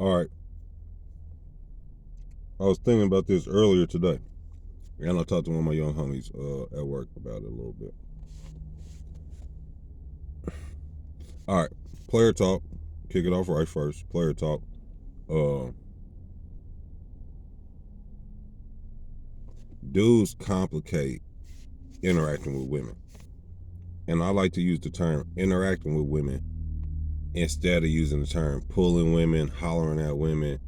All right. I was thinking about this earlier today, and I talked to one of my young homies at work about it a little bit. All right. Player talk. Kick it off right first. Player talk. Dudes complicate interacting with women. And I like to use the term interacting with women instead of using the term pulling women, hollering at women,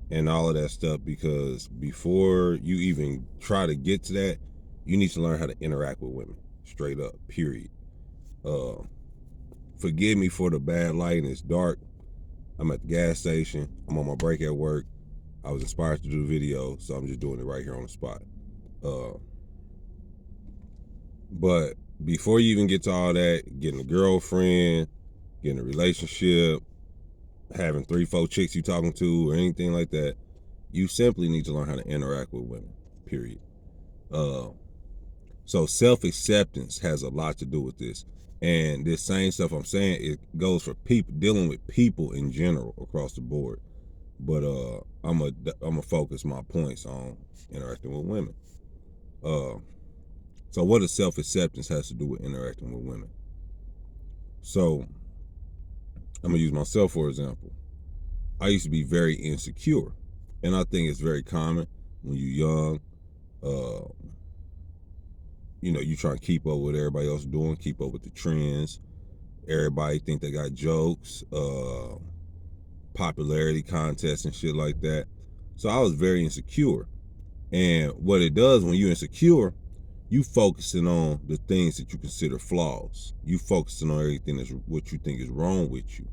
and all of that stuff, because before you even try to get to that, you need to learn how to interact with women. Straight up, period. Forgive me for the bad light, and it's dark. I'm at the gas station. I'm on my break at work. I was inspired to do the video, so I'm just doing it right here on the spot. But before you even get to all that, getting a girlfriend, getting a relationship, having 3-4 chicks you talking to, or anything like that, you simply need to learn how to interact with women, period. So self-acceptance has a lot to do with this. And this same stuff I'm saying, it goes for people, dealing with people in general across the board. But I'm gonna focus my points on interacting with women. So what does self-acceptance has to do with interacting with women? So I'm gonna use myself for example. I used to be very insecure, and I think it's very common when you're young. You try to keep up with everybody else doing, keep up with the trends. Everybody think they got jokes, popularity contests and shit like that. So I was very insecure. And what it does when you're insecure, you focusing on the things that you consider flaws. You focusing on everything that's what you think is wrong with you.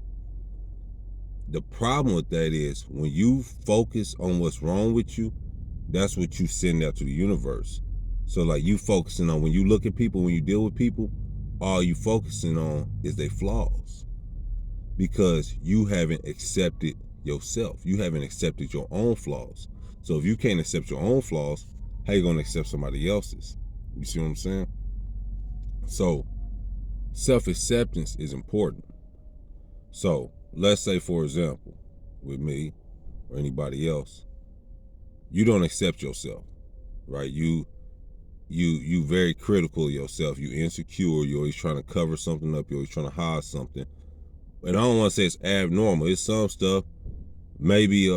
The problem with that is when you focus on what's wrong with you, that's what you send out to the universe. So like you focusing on, when you look at people, when you deal with people, all you focusing on is their flaws, because you haven't accepted yourself. You haven't accepted your own flaws. So if you can't accept your own flaws, how you gonna accept somebody else's? You see what I'm saying? So self-acceptance is important. So let's say, for example, with me or anybody else, you don't accept yourself, right? You very critical of yourself. You insecure. You're always trying to cover something up. You're always trying to hide something. And I don't want to say it's abnormal. It's some stuff. Maybe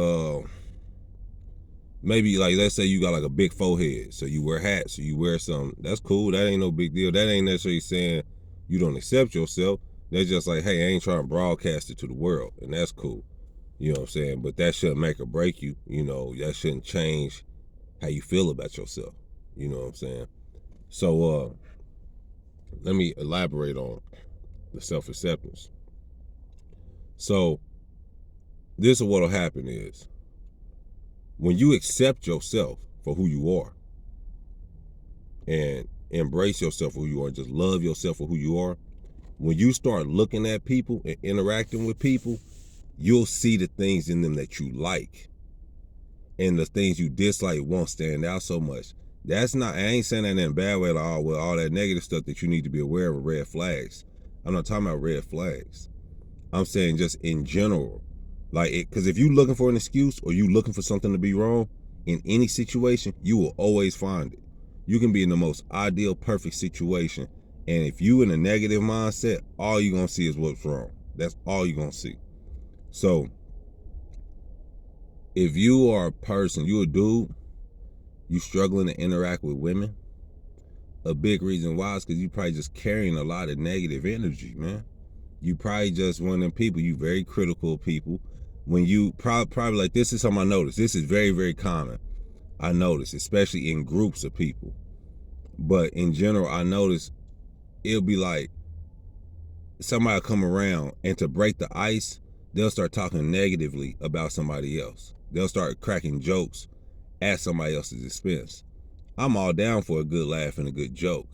like, let's say you got like a big forehead, so you wear hats, so you wear something. That's cool. That ain't no big deal. That ain't necessarily saying you don't accept yourself. That's just like, hey, I ain't trying to broadcast it to the world, and that's cool. You know what I'm saying? But that shouldn't make or break you. That shouldn't change how you feel about yourself. You know what I'm saying? So let me elaborate on the self-acceptance. So this is what'll happen is, when you accept yourself for who you are and embrace yourself for who you are, just love yourself for who you are, when you start looking at people and interacting with people, you'll see the things in them that you like, and the things you dislike won't stand out so much. That's not, I ain't saying that in a bad way at all, with all that negative stuff that you need to be aware of, red flags. I'm not talking about red flags. I'm saying just in general. Like, because if you're looking for an excuse or you looking for something to be wrong in any situation, you will always find it. You can be in the most ideal, perfect situation, and if you in a negative mindset, all you're going to see is what's wrong. That's all you're going to see. So if you are a person, you a dude, you struggling to interact with women, a big reason why is because you probably just carrying a lot of negative energy, man. You probably just one of them people, you very critical of people. When you probably like, this is something I noticed. This is very, very common. I notice, especially in groups of people. But in general, I notice it'll be like somebody come around, and to break the ice, they'll start talking negatively about somebody else. They'll start cracking jokes at somebody else's expense. I'm all down for a good laugh and a good joke,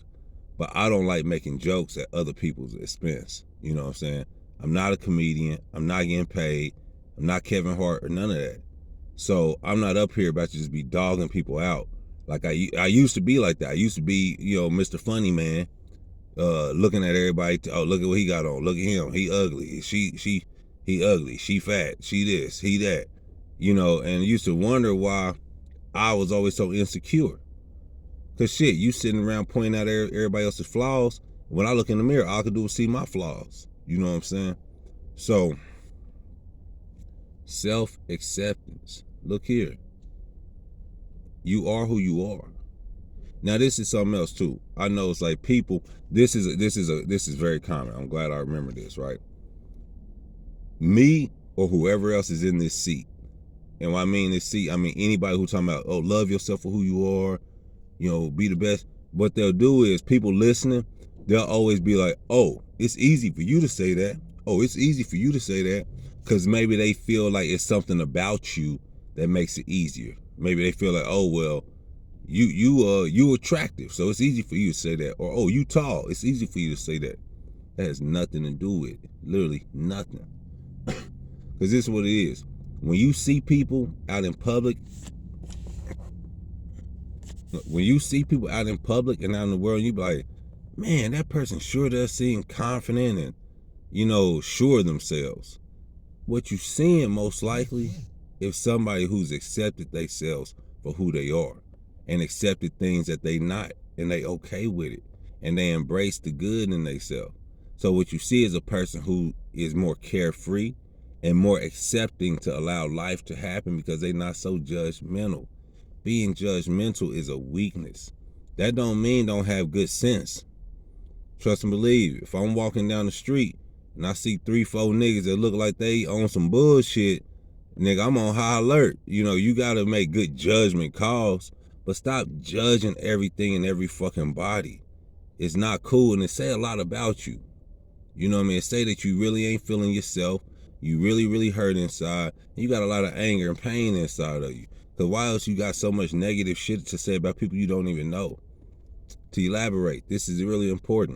but I don't like making jokes at other people's expense. You know what I'm saying? I'm not a comedian. I'm not getting paid. I'm not Kevin Hart or none of that. So I'm not up here about to just be dogging people out. Like I used to be like that. I used to be, Mr. Funny Man, looking at everybody. Oh, look at what he got on. Look at him. He ugly. he ugly, she fat, she this, he that, you know, and used to wonder why I was always so insecure. Cause shit, you sitting around pointing out everybody else's flaws. When I look in the mirror, all I could do was see my flaws. You know what I'm saying? So, self-acceptance. Look here. You are who you are. Now this is something else too. I know it's like people. This is very common. I'm glad I remember this. Right? Me or whoever else is in this seat. And when I mean this seat, I mean anybody who's talking about, oh, love yourself for who you are. You know, be the best. What they'll do is people listening, they'll always be like, oh, it's easy for you to say that. Oh, it's easy for you to say that. Because maybe they feel like it's something about you that makes it easier. Maybe they feel like, oh, well, you attractive, so it's easy for you to say that. Or, oh, you tall, it's easy for you to say that. That has nothing to do with it. Literally nothing. Because this is what it is. When you see people out in public, and out in the world, you be like, man, that person sure does seem confident and, you know, sure of themselves. What you seeing most likely is somebody who's accepted themselves for who they are and accepted things that they not, and they okay with it, and they embrace the good in themselves. So what you see is a person who is more carefree and more accepting to allow life to happen because they're not so judgmental. Being judgmental is a weakness. That don't mean don't have good sense. Trust and believe. If I'm walking down the street and I see 3-4 niggas that look like they on some bullshit, nigga, I'm on high alert. You know, you gotta make good judgment calls, but stop judging everything and every fucking body. It's not cool, and it say a lot about you. You know what I mean? It say that you really ain't feeling yourself. You really, really hurt inside. And you got a lot of anger and pain inside of you. Because why else you got so much negative shit to say about people you don't even know? To elaborate, this is really important.